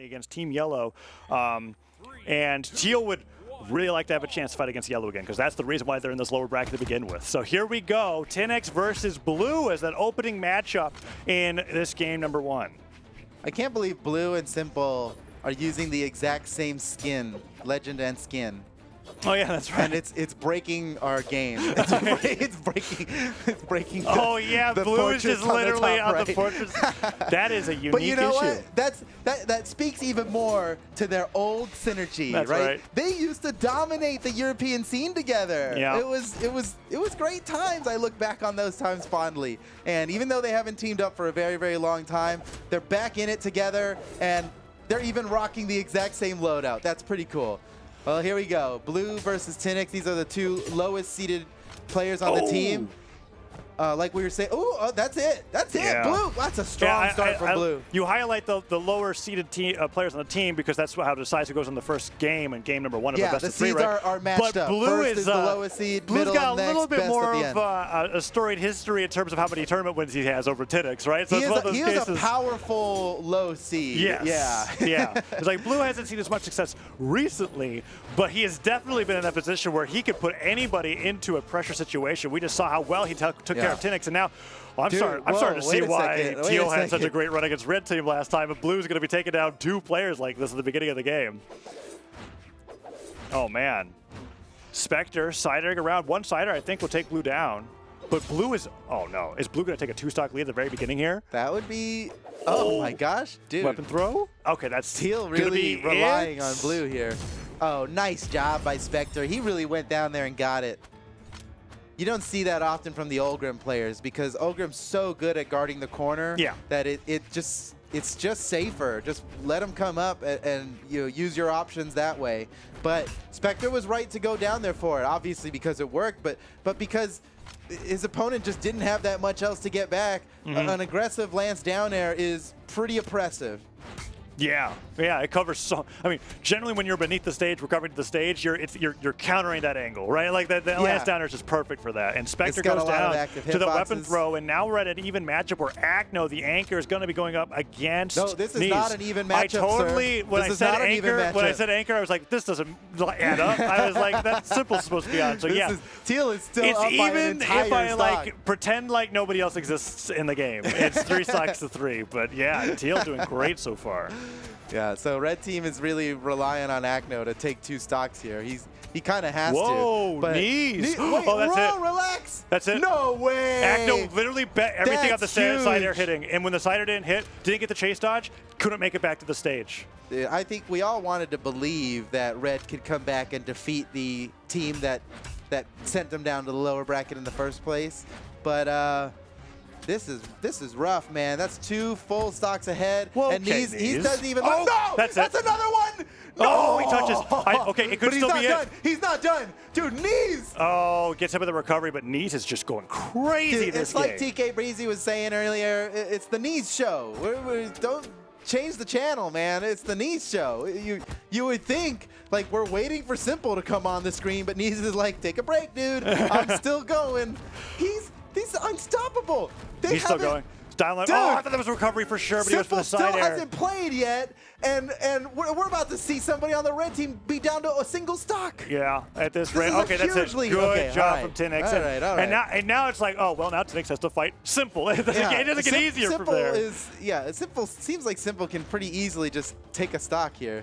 against Team Yellow, and Teal would really like to have a chance to fight against Yellow again, because that's the reason why they're in this lower bracket to begin with. So here we go, Tinix versus Blue as that opening matchup in this game number 1. I can't believe Blue and Simple are using the exact same skin, Legend and skin. Oh yeah, that's right. And it's breaking our game. It's breaking. Oh yeah, the Blue is just literally on right. the fortress. That is a unique issue. But you know what? That speaks even more to their old synergy, That's right? They used to dominate the European scene together. Yeah. It was great times. I look back on those times fondly. And even though they haven't teamed up for a very, very long time, they're back in it together, and they're even rocking the exact same loadout. That's pretty cool. Well, here we go. Blue versus Tinix. These are the 2 lowest seeded players on the team. Like we were saying, that's it. That's it. Blue. That's a strong start from Blue. You highlight the lower seeded players on the team because that's how decides who goes in the first game and game number 1 of the best of 3, right? Yeah, the seeds are matched but up. Blue First is the lowest seed, Blue's middle, got and a little next, bit best more at the of a storied history in terms of how many tournament wins he has over Tinix, right? So he is a powerful low seed. Yes. Yeah. Yeah. It's like Blue hasn't seen as much success recently, but he has definitely been in a position where he could put anybody into a pressure situation. We just saw how well he took care of Tinix, and now I'm starting to see why Teal had such a great run against Red Team last time, and Blue's going to be taking down 2 players like this at the beginning of the game. Oh, man. Spectre sidering around. One sider, I think, will take Blue down. But Blue is, oh no, is Blue going to take a 2-stock lead at the very beginning here? That would be, oh my gosh, dude. Weapon throw? Okay, that's Teal really relying on Blue here. Oh, nice job by Spectre. He really went down there and got it. You don't see that often from the Ulgrim players because Ulgrim's so good at guarding the corner that it's just safer. Just let him come up and you know, use your options that way. But Spectre was right to go down there for it, obviously because it worked, but because his opponent just didn't have that much else to get back. An aggressive lance down air is pretty oppressive. Yeah, it covers so. I mean, generally when you're beneath the stage, recovering to the stage, you're countering that angle, right? Like that lance down air is just perfect for that. And Spectre goes down to the weapon throw, and now we're at an even matchup where Acno, the anchor, is going to be going up against. No, this is not an even matchup. When I said anchor, I was like, this doesn't add up. I was like, that's Simple's supposed to be on. So Teal is still it's up even by an entire if I stock. like pretend like nobody else exists in the game. It's 3 stocks to 3, but yeah, Teal doing great so far. Yeah, so Red Team is really relying on Acno to take 2 stocks here. He kind of has to. Whoa, knees. Wait, that's it. Relax. That's it. No way. Acno literally bet everything on the side air hitting, and when the side air didn't hit, didn't get the chase dodge, couldn't make it back to the stage. I think we all wanted to believe that Red could come back and defeat the team that sent them down to the lower bracket in the first place, but this is rough, man. That's 2 full stocks ahead, and he doesn't even. Oh, no! That's another one. No! Oh, he touches. Okay, it could still be it. He's not done, dude. Knees. Oh, gets him with the recovery, but Knees is just going crazy. Dude, it's like TK Breezy was saying earlier. It's the Knees show. Don't change the channel, man. It's the Knees show. You would think like we're waiting for Simple to come on the screen, but Knees is like, take a break, dude. I'm still going. He's unstoppable. He's still going. Dude, oh, I thought that was a recovery for sure, but he goes for the side air. Simple still hasn't played yet, and we're about to see somebody on the Red Team be down to a single stock. Yeah, at this rate. Okay, that's it. Good job from Tinix. All right. And now it's like, oh, well, now Tinix has to fight Simple. It doesn't get easier from there. Simple seems like Simple can pretty easily just take a stock here.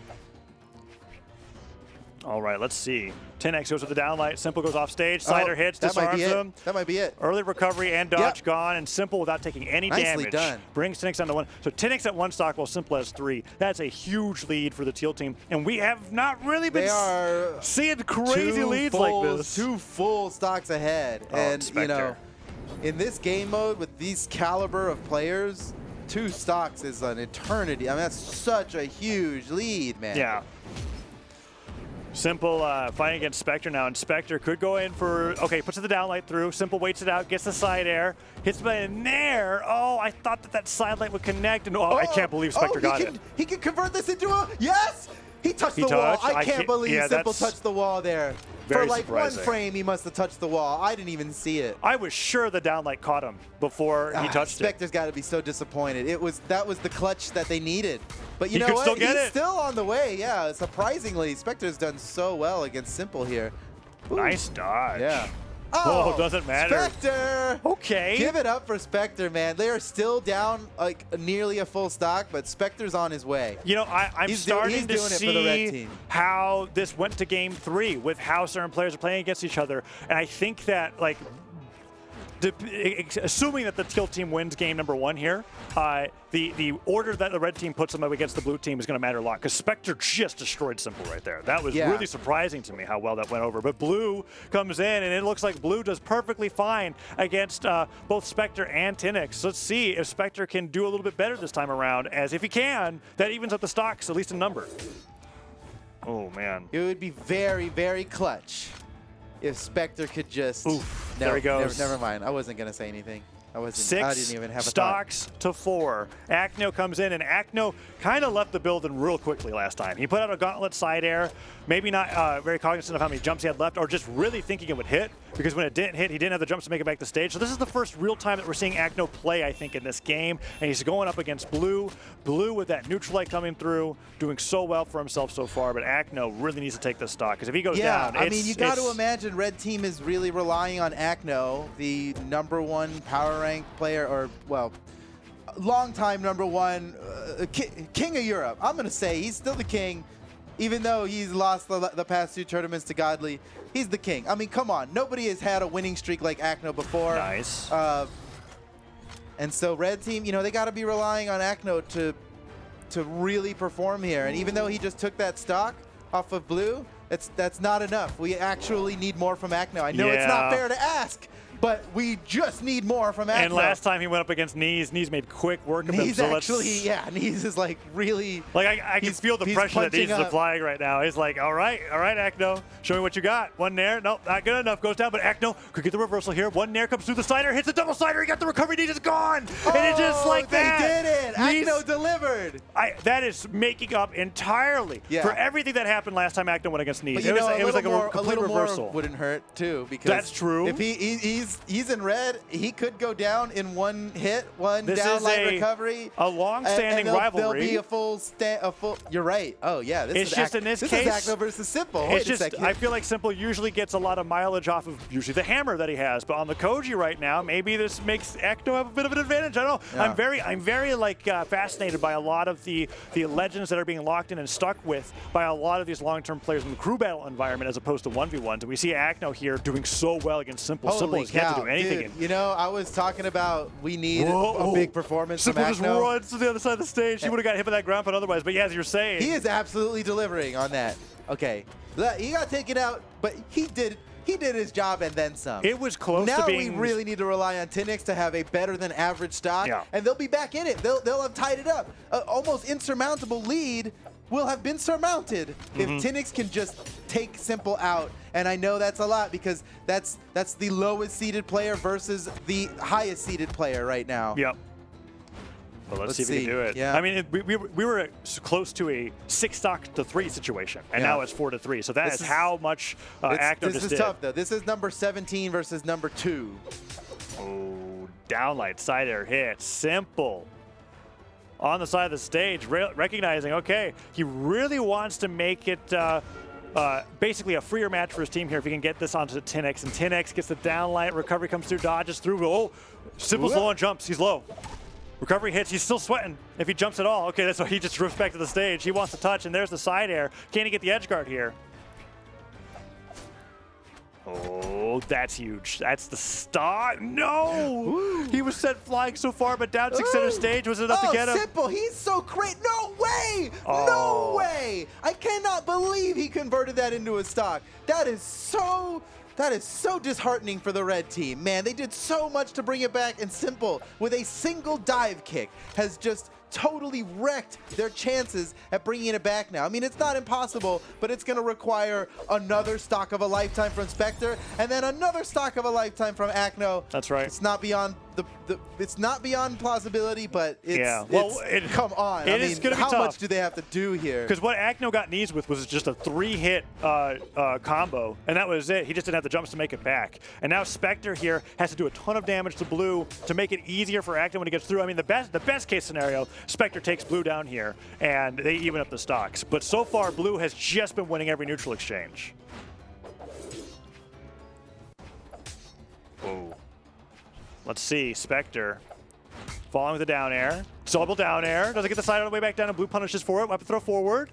All right, let's see. Tinix goes with the downlight. Simple goes off stage. Sider hits, disarms him. That might be it. Early recovery and dodge gone, and Simple without taking any damage. Done. Brings Tinix down to 1. So Tinix at 1 stock while Simple has 3. That's a huge lead for the Teal team, and we have not really been seeing crazy leads like this. 2 full stocks ahead, and you know, in this game mode with these caliber of players, 2 stocks is an eternity. I mean, that's such a huge lead, man. Yeah. Simple fighting against Spectre now, and Spectre could go in for, okay, puts the downlight through. Simple waits it out, gets the side air, hits by a nair. Oh, I thought that side light would connect, and I can't believe Spectre got it. He can convert this into a, yes! He touched the wall. I can't believe Simple that's touched the wall there. very For like surprising. 1 frame, he must have touched the wall. I didn't even see it. I was sure the downlight caught him before he touched it. Spectre's got to be so disappointed. That was the clutch that they needed. But you know could what? still get He's it. still on the way. Yeah, surprisingly, Spectre's done so well against Simple here. Ooh. Nice dodge. Yeah. Oh, doesn't matter. Spectre! Okay. Give it up for Spectre, man. They are still down like nearly a full stock, but Spectre's on his way. You know, I'm starting to doing it for the red see team. how this went to game 3 with how certain players are playing against each other. And I think that, like, assuming that the Teal team wins game number 1 here, the order that the red team puts them up against the blue team is going to matter a lot, because Spectre just destroyed Simple right there. That was really surprising to me how well that went over. But blue comes in, and it looks like blue does perfectly fine against both Spectre and Tinix. So let's see if Spectre can do a little bit better this time around, as if he can, that evens up the stocks, at least in number. Oh, man. It would be very, very clutch if Spectre could just... Oof, no, there he goes. Never mind. I wasn't going to say anything. I didn't 6 even have a stocks to 4. Acno comes in, and Acno kind of left the building real quickly last time. He put out a gauntlet side air, maybe not very cognizant of how many jumps he had left, or just really thinking it would hit, because when it didn't hit, he didn't have the jumps to make it back to stage. So this is the first real time that we're seeing Acno play, I think, in this game, and he's going up against blue. Blue with that neutral light coming through, doing so well for himself so far, but Acno really needs to take this stock, because if he goes down, I mean, you got to imagine red team is really relying on Acno, the #1 power rank player, or, well, long-time #1 king of Europe. I'm going to say he's still the king, even though he's lost the past 2 tournaments to Godly. He's the king. I mean, come on. Nobody has had a winning streak like Acno before. Nice. And so red team, you know, they got to be relying on Acno to really perform here. And even though he just took that stock off of blue, that's not enough. We actually need more from Acno. I know it's not fair to ask, but we just need more from Acno. And last time he went up against Knees, Knees made quick work of him. Knees actually, Knees is like really... Like, I can feel the pressure that Knees is applying right now. He's like, all right, Acno, show me what you got. 1 nair, nope, not good enough, goes down, but Acno could get the reversal here. 1 nair comes through the slider, hits a double slider, he got the recovery, Knees is gone! And it's just like that. They did it! Acno delivered! That is making up entirely for everything that happened last time Acno went against Knees. But It was like a complete reversal. More wouldn't hurt, too, because... That's true. If he's in red, he could go down in 1 hit, 1 downlight recovery. A long-standing rivalry. There'll be a full. You're right. Oh yeah, this is just in this case. This is Acno versus Simple. It's just I feel like Simple usually gets a lot of mileage off of usually the hammer that he has, but on the Koji right now, maybe this makes Acno have a bit of an advantage. I don't know. Yeah. I'm very like fascinated by a lot of the legends that are being locked in and stuck with by a lot of these long-term players in the crew battle environment as opposed to 1v1s. And we see Acno here doing so well against Simple. Simple is can't do anything. Dude, you know, I was talking about we need a big performance Simple from just Acno. runs to the other side of the stage. He would have got hit by that ground pound otherwise. But yeah, as you're saying, he is absolutely delivering on that. Okay, he got taken out, but he did his job and then some. It was close to being... Now we really need to rely on Tinix to have a better than average stock, and they'll be back in it. They'll have tied it up. An almost insurmountable lead will have been surmounted if Tinix can just take Simple out. And I know that's a lot because that's the lowest seeded player versus the highest seeded player right now. Yep. But let's see if we can do it. Yeah. I mean, we were close to a 6 stock to 3 situation, and now it's 4 to 3. So that is how much Acno just did. This is tough, though. This is number 17 versus number 2. Oh, downlight side air hit. Simple. On the side of the stage, recognizing, okay, he really wants to make it basically a freer match for his team here if he can get this onto Tinix. And Tinix gets the downlight, recovery comes through, dodges through. Oh, Simple's low on jumps, he's low. Recovery hits, he's still sweating if he jumps at all. Okay, that's why he just drifts back to the stage. He wants to touch, and there's the side air. Can he get the edge guard here? Oh, that's huge. That's the start. No! Ooh. He was sent flying so far, but down 6 center stage was enough to get him. Simple. He's so great. No way! Oh. No way! I cannot believe he converted that into a stock. That is so disheartening for the red team. Man, they did so much to bring it back, and Simple, with a single dive kick, has just totally wrecked their chances at bringing it back now. I mean, it's not impossible, but it's going to require another stock of a lifetime from Spectre, and then another stock of a lifetime from Acno. That's right. It's not beyond it's not beyond plausibility, but it's, yeah. Well, come on. I mean, how much do they have to do here? Because what Acno got knees with was just a 3-hit combo, and that was it. He just didn't have the jumps to make it back. And now Spectre here has to do a ton of damage to Blue to make it easier for Acno when he gets through. I mean, the best case scenario, Spectre takes Blue down here, and they even up the stocks. But so far, Blue has just been winning every neutral exchange. Oh. Let's see, Spectre falling with a down air. Double down air. Doesn't get the side all the way back down, and Blue punishes for it. Weapon throw forward.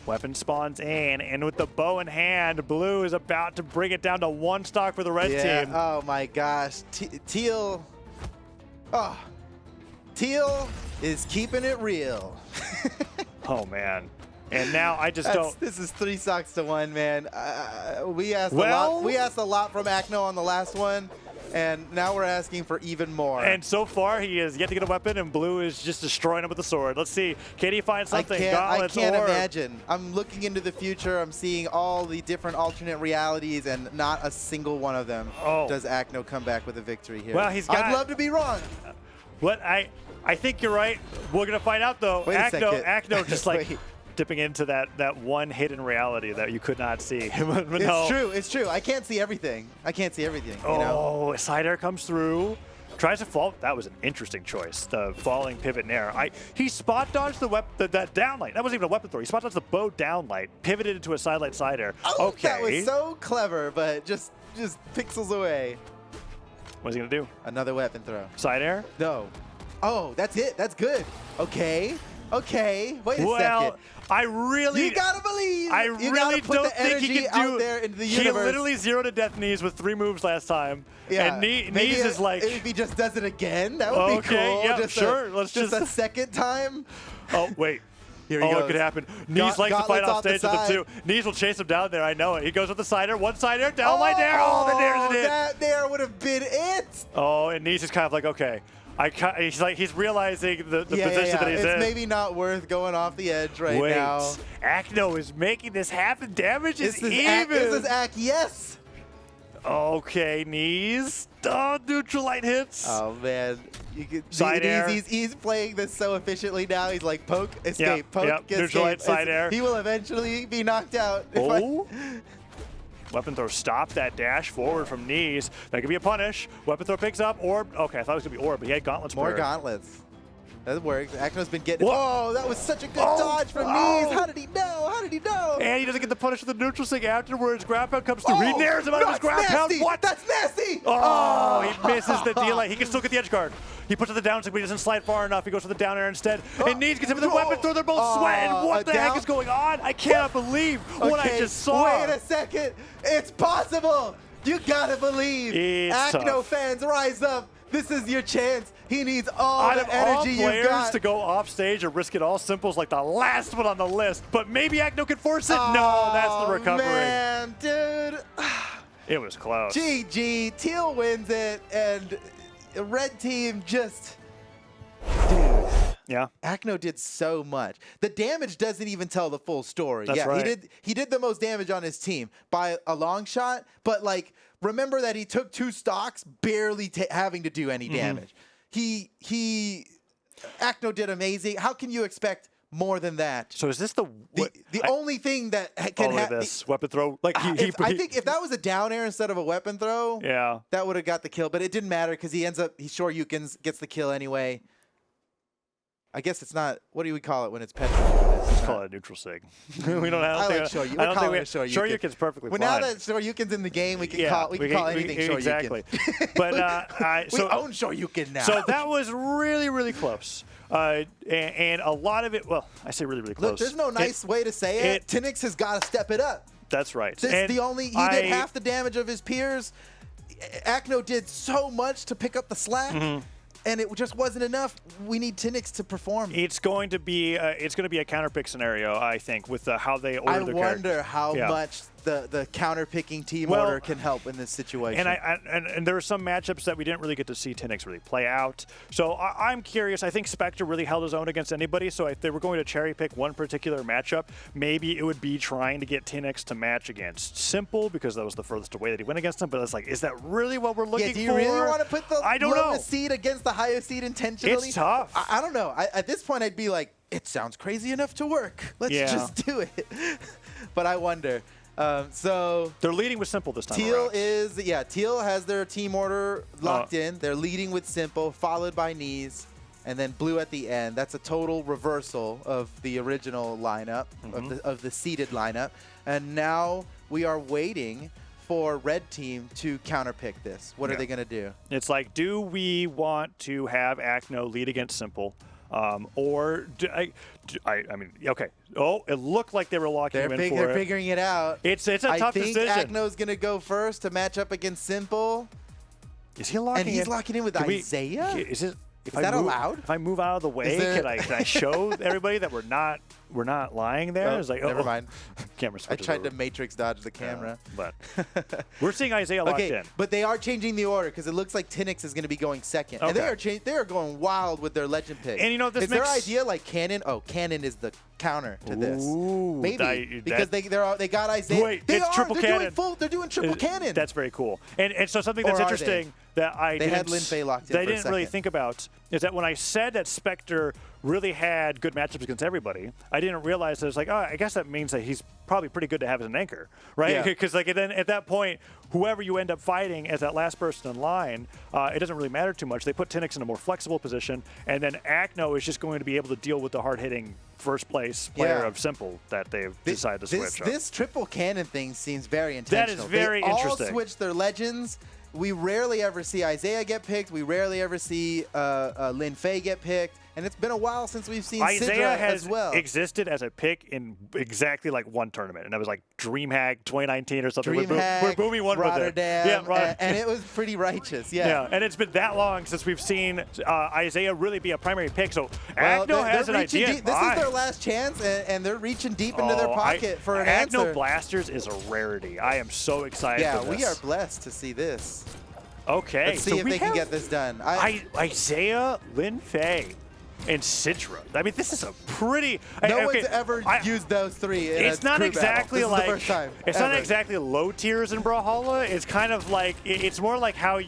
Weapon spawns in, and with the bow in hand, Blue is about to bring it down to 1 stock for the red team. Oh my gosh. Teal. Oh. Teal is keeping it real. Oh, man. And now I just This is 3 stocks to 1, man. We asked a lot from Acno on the last one. And now we're asking for even more. And so far, he has yet to get a weapon, and Blue is just destroying him with the sword. Let's see. Can he find something? I can't imagine. I'm looking into the future. I'm seeing all the different alternate realities, and not a single one of them does Acno come back with a victory here. Well, I'd love to be wrong. What I think you're right. We're going to find out, though. Wait a second. Acno just like dipping into that one hidden reality that you could not see. It's true. It's true. I can't see everything. You know? Side air comes through. Tries to fall. That was an interesting choice. The falling pivot in air. He spot dodged that down light. That wasn't even a weapon throw. He spot dodged the bow down light, pivoted into a side light side air. Oh, okay. That was so clever, but just pixels away. What's he gonna do? Another weapon throw. Side air? No. Oh, that's it. That's good. Okay. Wait a second. You gotta believe. I really don't think he can do. Out there into the universe. He literally 0 to death knees with 3 moves last time. Yeah. And knees is like. If he just does it again, that would be cool. Yeah, sure. Let's just a second time. Oh wait. Here he goes. It could happen. Knees likes to fight off stage with him too. Knees will chase him down there. I know it. He goes with the side air. 1 side air. Down light there. Oh, the dare's it. That dare would have been it. Oh, and Knees is kind of like, okay. He's realizing the position that he's in. It's maybe not worth going off the edge right now. Acno is making this happen. Damage is even. This is yes. Okay, Knees. Oh, neutral light hits. Oh man, side air. He's playing this so efficiently now. He's like poke, escape, poke, escape. Neutral light, side air. He will eventually be knocked out. Weapon throw, stop that dash forward from Knees. That could be a punish. Weapon throw picks up. Orb. Okay, I thought it was going to be Orb, but he had gauntlets. More gauntlets. That works. Acno's been getting. Whoa, that was such a good dodge from Knees. How did he know? And he doesn't get the punish with the neutral sig afterwards. Ground pound comes through. He nares him out of his ground pound. What? That's nasty. Oh, he misses the delay. He can still get the edge guard. He puts it the down sig, but he doesn't slide far enough. He goes for the down air instead. And Knees gets him with the weapon throw. They're both sweating. What the heck is going on? I cannot believe what I just saw. Wait a second. It's possible. You gotta believe. Acno fans, rise up. This is your chance. He needs all the energy you've got. To go off stage or risk it all, Simple's like the last one on the list. But maybe Acno can force it. No, that's the recovery. Man, dude. It was close. GG. Teal wins it, and red team just. Dude. Yeah. Acno did so much. The damage doesn't even tell the full story. That's right. He did the most damage on his team by a long shot, but like remember that he took 2 stocks barely having to do any damage. Acno did amazing. How can you expect more than that? So is this the only thing that can happen? This weapon throw, like I think if that was a down air instead of a weapon throw, that would have got the kill. But it didn't matter because he Shoryukens, gets the kill anyway. I guess it's not. What do we call it when it's petrol? Let's call it a neutral sig. We don't have. I like Shoryuken. We're calling it Shoryuken. Shoryuken's perfectly fine. Now that Shoryuken's in the game, we can call anything Shoryuken. Exactly. But we own Shoryuken now. So that was really, really close. And a lot of it. Well, I say really, really close. Look, there's no nice way to say it. Tinix has got to step it up. That's right. He did half the damage of his peers. Acno did so much to pick up the slack. And it just wasn't enough. We need Tinix to perform. It's going to be a counter pick scenario, I think, with how they order their characters. I wonder how much the counter-picking team order can help in this situation. And there were some matchups that we didn't really get to see Tinix really play out. So I'm curious. I think Spectre really held his own against anybody. So if they were going to cherry pick one particular matchup, maybe it would be trying to get Tinix to match against Simple, because that was the furthest away that he went against him. But it's like, is that really what we're looking for? Do you really want to put the lowest seed against the highest seed intentionally? It's tough. I don't know. At this point, I'd be like, it sounds crazy enough to work. Let's just do it. But I wonder. So they're leading with Simple this time. Teal has their team order locked in. They're leading with Simple, followed by Knees, and then Blue at the end. That's a total reversal of the original lineup, of the seeded lineup. And now we are waiting for Red Team to counterpick this. What are they going to do? It's like, do we want to have Acno lead against Simple? Or I mean, okay. Oh, it looked like they were locking him in for it. They're figuring it out. It's a tough decision. I think Acno's going to go first to match up against Simple. Is he locking in? And he's locking in with Isaiah? Is that allowed? If I move out of the way, can I show everybody that we're not lying there? It's like, never mind. Camera switches. I tried to matrix dodge the camera. But we're seeing Isaiah locked in. But they are changing the order because it looks like Tinix is going to be going second. And they are going wild with their legend pick. And is their idea like Cannon? Oh, Cannon is the counter to this. Maybe because they got Isaiah. Wait, it's triple cannon. They're doing triple cannon. That's very cool. And so something that's interesting that they had Lin Fei locked in. They didn't really think about is that when I said that Spectre really had good matchups against everybody, I didn't realize that it's like, oh, I guess that means that he's probably pretty good to have as an anchor, right? Because then at that point, whoever you end up fighting as that last person in line, it doesn't really matter too much. They put Tinix in a more flexible position, and then Acno is just going to be able to deal with the hard-hitting first place player of Simple that they've decided to switch. This triple cannon thing seems very intentional. That is very interesting. All switch their legends. We rarely ever see Isaiah get picked. We rarely ever see Lin Fei get picked. And it's been a while since we've seen Isaiah as well. Existed as a pick in exactly like one tournament, and that was like DreamHack 2019 or something. DreamHack, where Boomy won Rotterdam, with it. And it was pretty righteous, Yeah, and it's been that long since we've seen Isaiah really be a primary pick. So Acno has an idea. This is their last chance, and they're reaching deep into their pocket for an answer. Acno Blasters is a rarity. I am so excited for this. We are blessed to see this. Okay, let's see if they can get this done. Isaiah, Lin Fei, and Sidra. I mean, this is a pretty. No one's ever used those three. It's not exactly like. It's not exactly low tiers in Brawlhalla. It's kind of like it's more like how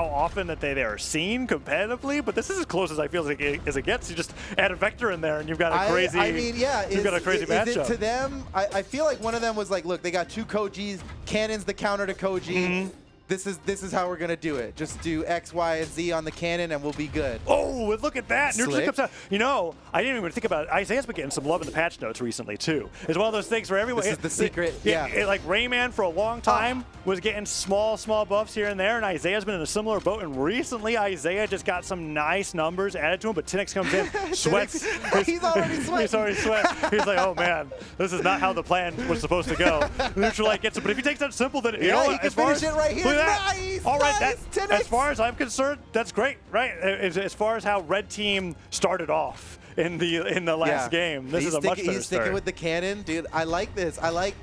often that they are seen competitively. But this is as close as I feel as it gets. You just add a vector in there, and you've got a crazy. You've got a crazy matchup. To them, I feel like one of them was like, look, they got two Kojis. Cannon's the counter to Koji. This is how we're gonna do it. Just do X, Y, and Z on the cannon, and we'll be good. Oh, look at that! Neutral comes out. You know, I didn't even think about it. Isaiah's been getting some love in the patch notes recently too. It's one of those things where everyone. This is the secret. Like Rayman for a long time was getting small buffs here and there, and Isaiah's been in a similar boat. And recently, Isaiah just got some nice numbers added to him. But Tinix comes in, sweats. He's already sweating. He's already sweating. He's like, oh man, this is not how the plan was supposed to go. Neutral gets it, but if he takes that Simple, then you know, he can finish it right here. Nice. All right, as far as I'm concerned, that's great, right? As far as how Red Team started off in the last game, this is a much better He's sticking with the cannon, dude. I like this. I like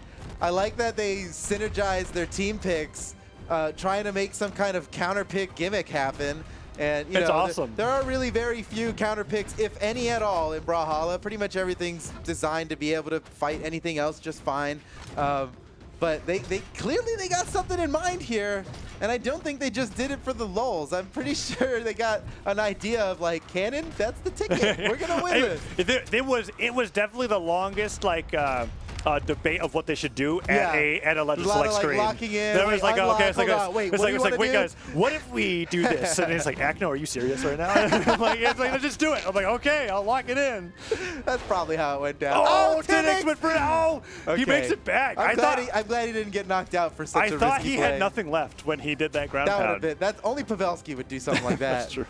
that they synergize their team picks, trying to make some kind of counter pick gimmick happen. And you know, awesome. There are really very few counter picks, if any at all, in Brawlhalla. Pretty much everything's designed to be able to fight anything else just fine. But they clearly got something in mind here, and I don't think they just did it for the lulz. I'm pretty sure they got an idea of like, Cannon, that's the ticket. We're gonna win this. It was definitely the longest debate of what they should do at a Legend Select screen. Locking in. There was like, okay, it's like, wait, guys, what if we do this? And it's like, Acno, are you serious right now? I'm like, let's just do it. I'm like, okay, I'll lock it in. That's probably how it went down. Oh, Tinix went for he makes it back. I'm glad he didn't get knocked out for such a risky play. I thought he had nothing left when he did that ground pound. That would have been. That's only Pavelski would do something like that. That's true.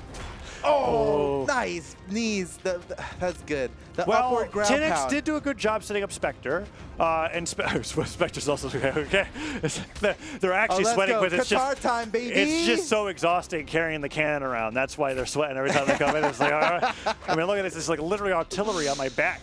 Oh, nice knees. That's good. Upward ground Tinix pound. did do a good job setting up Spectre, and Spectre's also okay. They're actually sweating with it. Qatar time, baby. It's just so exhausting carrying the cannon around. That's why they're sweating every time they come in. It's like, all right. I mean, look at this. It's like literally artillery on my back.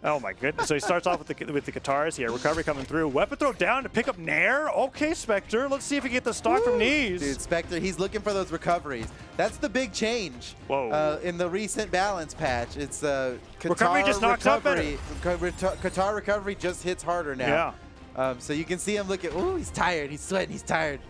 Oh my goodness. So he starts off with the guitars here. Recovery coming through. Weapon throw down to pick up Nair. Okay, Spectre. Let's see if he can get the stock from knees. Dude, Spectre, he's looking for those recoveries. That's the big change in the recent balance patch. It's recovery just knocks up better. Qatar recovery just hits harder now. Yeah. So you can see him looking. Ooh, he's tired. He's sweating. He's tired.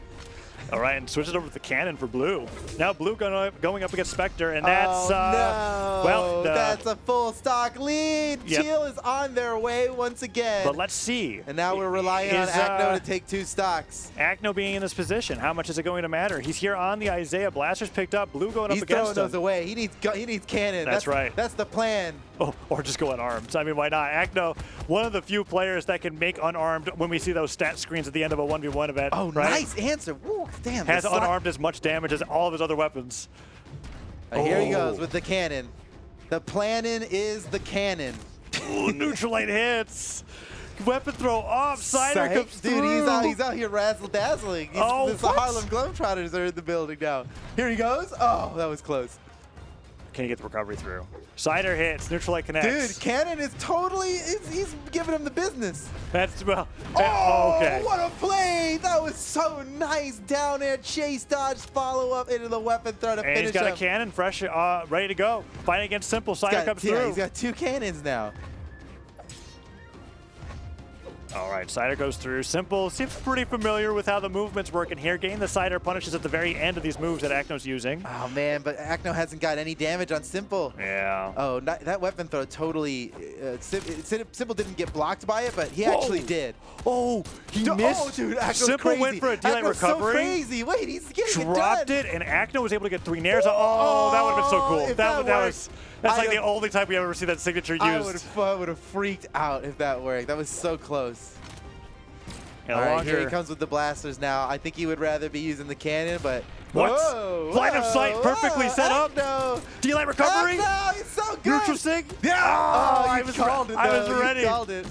All right, and switches over to the cannon for Blue. Now Blue going up against Spectre, and that's no. well, that's a full stock lead. Yep. Teal is on their way once again. But let's see. And now we're relying on Acno to take 2 stocks. Acno being in this position, how much is it going to matter? He's here on the Isaiah. Blasters picked up. Blue going up against him. He's throwing those away. He needs cannon. That's right. That's the plan. Oh, or just go unarmed. I mean, why not? Acno, one of the few players that can make unarmed when we see those stat screens at the end of a 1v1 event. Oh, right? Nice answer. Woo, damn. Has unarmed as much damage as all of his other weapons. Here he goes with the cannon. The planning is the cannon. Ooh, neutralite hits. Weapon throw off. Cider comes through. Dude, he's out here razzle-dazzling. The Harlem Globetrotters are in the building now. Here he goes. Oh, that was close. Can he get the recovery through? Cider hits. Neutralite connects. Dude, Cannon is totally, he's giving him the business. That's, well, okay. What a play. That was so nice. Down air, chase, dodge, follow up into the weapon throw to finish him. He's got a cannon fresh, ready to go. Fighting against Simple. Cider comes through. He's got 2 cannons now. All right, Cider goes through. Simple seems pretty familiar with how the movement's working here. Getting the Cider punishes at the very end of these moves that Acno's using. Oh, man, but Acno hasn't got any damage on Simple. Yeah. Oh, that weapon throw totally... Simple didn't get blocked by it, but he actually did. Oh, he missed. Oh, dude, Acno's Simple crazy. went for a delay recovery. So crazy. Wait, he's getting dropped it it, and Acno was able to get 3 nairs. Oh, that would have been so cool. That's like the only time we ever see that signature used. I would have freaked out if that worked. That was so close. And all right, here he comes with the blasters now. I think he would rather be using the cannon, but... What? Line of sight perfectly set up. No. Delay recovery. No, he's so good. Neutral sig. Yeah. I was ready. You called it.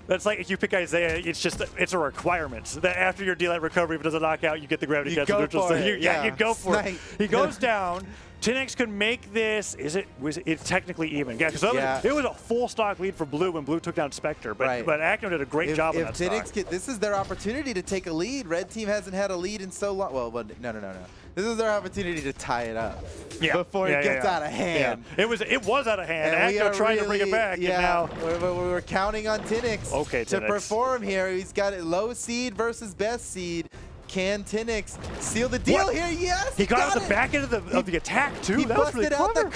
That's like if you pick Isaiah, it's a requirement that after your delay recovery, if it doesn't knock out, you get the gravity catch. Neutral sig. Yeah, you go for it. He goes down. Tinix could make this. It's technically even. Yeah, because it was a full stock lead for Blue when Blue took down Spectre. But Acno did a great job on that stock. This is their opportunity to take a lead. Red team hasn't had a lead in so long. Well, no. This is their opportunity to tie it up before it gets out of hand. Yeah. It was out of hand. Acno trying to bring it back. Yeah, and now we're counting on Tinix to perform here. He's got a low seed versus best seed. Can Tinix seal the deal here? Yes, he got out the back end of the attack too. He that was really busted clever. out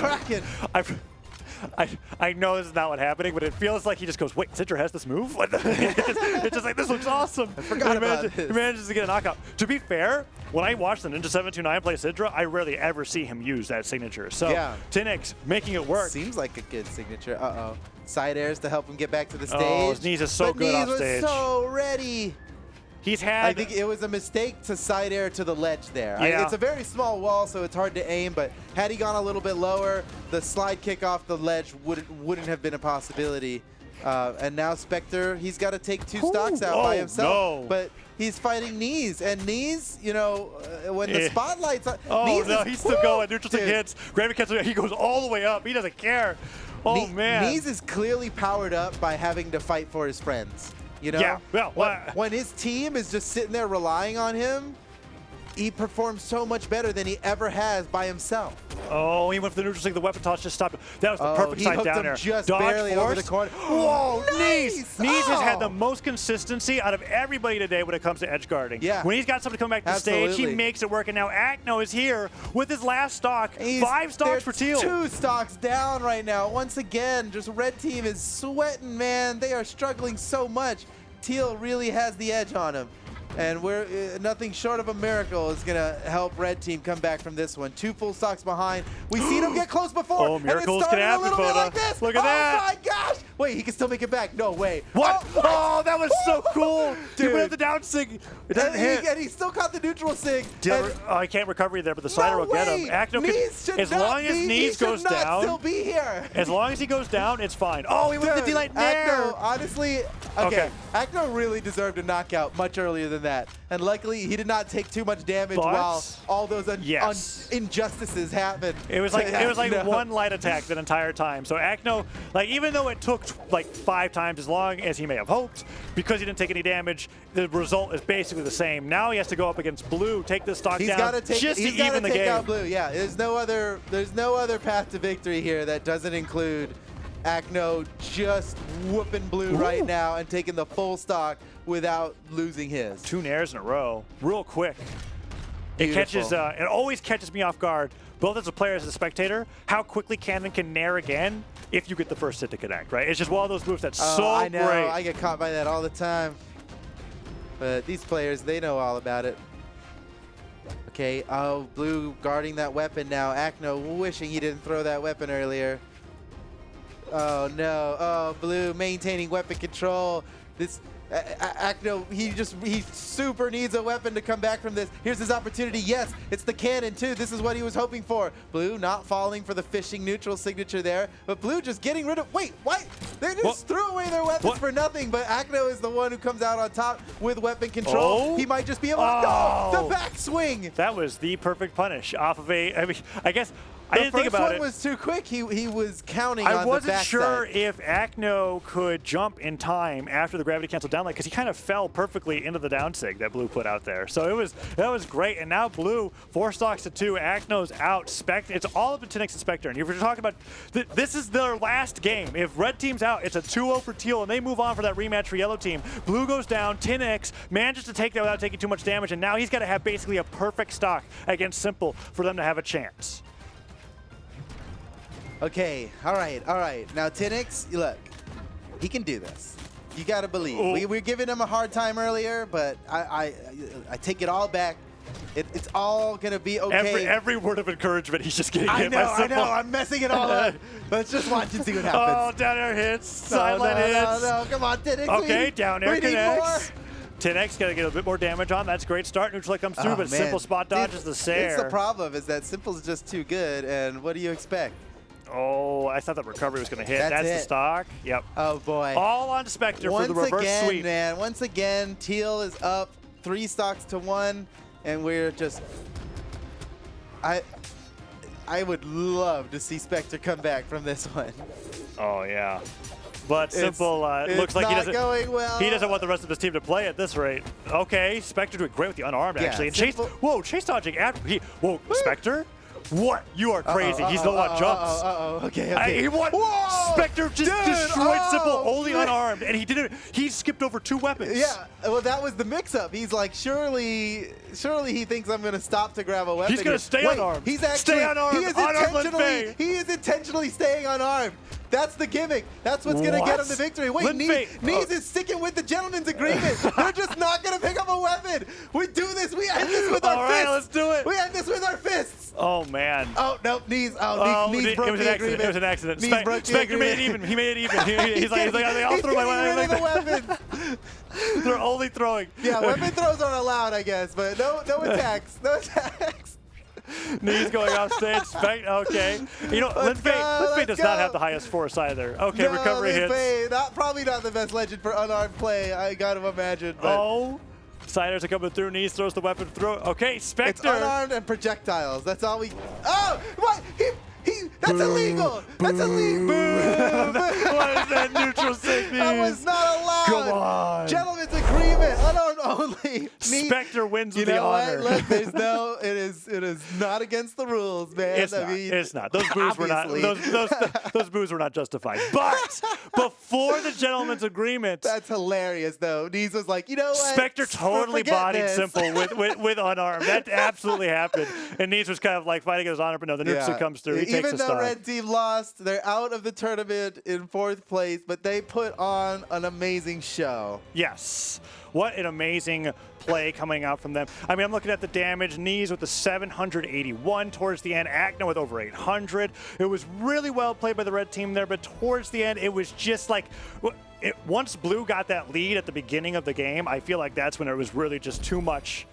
the Kraken. I know this is not what's happening, but it feels like he just goes, wait, Sidra has this move? It's just like, this looks awesome. I forgot about this. He manages to get a knockout. To be fair, when I watch the Ninja 729 play Sidra, I rarely ever see him use that signature. So Tinix making it work. Seems like a good signature. Uh-oh. Side airs to help him get back to the stage. Oh, his knees is so good off stage. Was so ready. I think it was a mistake to side air to the ledge there. Yeah. It's a very small wall, so it's hard to aim, but had he gone a little bit lower, the slide kick off the ledge wouldn't have been a possibility. And now Spectre, he's got to take 2 stocks out by himself. No. But he's fighting knees, and knees, you know, when the spotlight's on. Oh, no, he's still going. Neutral stick hits. Gravity catches, he goes all the way up. He doesn't care. Oh, man. Knees is clearly powered up by having to fight for his friends. You know? Yeah. Well, when his team is just sitting there relying on him, he performs so much better than he ever has by himself. Oh, he went for the neutral stick. The weapon toss just stopped him. That was the perfect side down there. Just Dodge barely force. over the corner. Whoa, nice. Knees has had the most consistency out of everybody today when it comes to edge guarding. Yeah. When he's got somebody coming back to the stage, he makes it work. And now Acno is here with his last stock. 5 stocks for Teal. 2 stocks down right now. Once again, just red team is sweating, man. They are struggling so much. Teal really has the edge on him. And we're nothing short of a miracle is going to help red team come back from this one. 2 full stocks behind. We've seen him get close before. Oh, miracles can happen, Swata. Like this. Look at that. Oh, my gosh. Wait, he can still make it back. No way. What? Oh, that was so cool. Dude. He went up the down sig. It doesn't hit. And he still caught the neutral sig. I can't recover there, but the Cider will get him. Acno as long as knees goes down. Still be here. As long as he goes down, it's fine. Oh, he went with the delay nair. Acno, honestly, Okay. Acno really deserved a knockout much earlier than that. And luckily, he did not take too much damage while all those injustices happened. It was like one light attack the entire time. So Acno, like, even though it took like 5 times as long as he may have hoped, because he didn't take any damage, the result is basically the same. Now he has to go up against Blue, take this stock down, just to even the game. Take out Blue. Yeah, there's no other path to victory here that doesn't include Acno just whooping Blue right now and taking the full stock without losing his. 2 nairs in a row, real quick. It catches. It always catches me off guard, both as a player as a spectator, how quickly Cannon can nair again if you get the first hit to connect, right? It's just one of those moves that's so I know. great. I get caught by that all the time. But these players, they know all about it. Okay, oh, Blue guarding that weapon now. Acno wishing he didn't throw that weapon earlier. Oh no, oh, Blue maintaining weapon control. This Acno, he super needs a weapon to come back from this. Here's his opportunity. Yes, it's the cannon too. This is what he was hoping for. Blue not falling for the fishing neutral signature there, but Blue just getting rid of, wait, what? They just threw away their weapons for nothing, but Acno is the one who comes out on top with weapon control. He might just be able to, no, the backswing. That was the perfect punish off of I mean, I guess, I didn't think about it. The first one was too quick. He was counting on the backside. I wasn't sure if Acno could jump in time after the gravity cancel down leg, because he kind of fell perfectly into the down sig that Blue put out there. So that was great. And now Blue 4 stocks to 2. Acno's out. Spectre. It's all up to Tinix and Spectre. And if you're talking about this is their last game. If red team's out, it's a 2-0 for Teal, and they move on for that rematch for yellow team. Blue goes down. Tinix manages to take that without taking too much damage, and now he's got to have basically a perfect stock against Simple for them to have a chance. Okay, all right. Now Tinix, look, he can do this. You gotta believe. We were giving him a hard time earlier, but I take it all back. It's all gonna be okay. Every word of encouragement, he's just getting hit by Simple. I know, I'm messing it all up. Let's just watch and see what happens. Oh, down air hits, silent hits. No, come on, Tinix. Okay, down air connects. Tinix got to get a bit more damage on. That's a great start. Neutral comes through, but Simple spot dodges the Sair. It's the problem is that Simple's just too good, and what do you expect? Oh, I thought that recovery was going to hit. That's the stock. Yep. Oh, boy. All on Spectre for the reverse sweep. Man, once again, Teal is up 3 stocks to 1, and we're just... I would love to see Spectre come back from this one. Oh, yeah. But Simple looks like he doesn't want the rest of his team to play at this rate. Okay, Spectre doing great with the unarmed, actually. And chase dodging after Spectre? What? You are crazy. He's the one that jumps. Okay. He won. Spectre just destroyed Simple, only unarmed, and he didn't. He skipped over 2 weapons. Yeah. Well, that was the mix-up. He's like, surely he thinks I'm going to stop to grab a weapon. He's going to stay unarmed. He's actually stay unarmed. He is intentionally staying unarmed. That's the gimmick. That's what's going to get him the victory. Wait, Knees is sticking with the gentleman's agreement. They're just not going to pick up a weapon. We do this. We end this with our fists. All right, let's do it. We end this with our fists. Oh, man. Oh, no, Knees. Knees broke the agreement. It was an accident. Spectre made it even. He made it even. He's like, I'll throw my weapon. They're only throwing. Yeah, weapon throws are allowed, I guess, but no attacks. No attacks. Knees going off stage. Okay. You know, Linfei does not have the highest force either. Okay, recovery hits. Probably not the best legend for unarmed play, I got to imagine. But Siders are coming through. Knees throws the weapon through. Okay, Spectre. It's unarmed and projectiles. That's all we... Oh! What? That's illegal! That's illegal! What is that neutral signal? That was not allowed! Come on! Gentlemen's agreement! Unarmed only! Spectre wins with the honor. Look, it is not against the rules, man. It's not. Those boos were not. Those boos were not justified. But before the gentleman's agreement, that's hilarious, though. Knees was like, you know what? Spectre totally bodied Simple with unarmed. That absolutely happened. And Knees was kind of like fighting his honor, but no, the neutral comes through. He takes a stock. Even though red team lost, they're out of the tournament in 4th place, but they put on an amazing show. Yes. What an amazing play coming out from them. I mean, I'm looking at the damage. Knees with the 781 towards the end. Acno with over 800. It was really well played by the red team there, but towards the end, it was just like... once Blue got that lead at the beginning of the game, I feel like that's when it was really just too much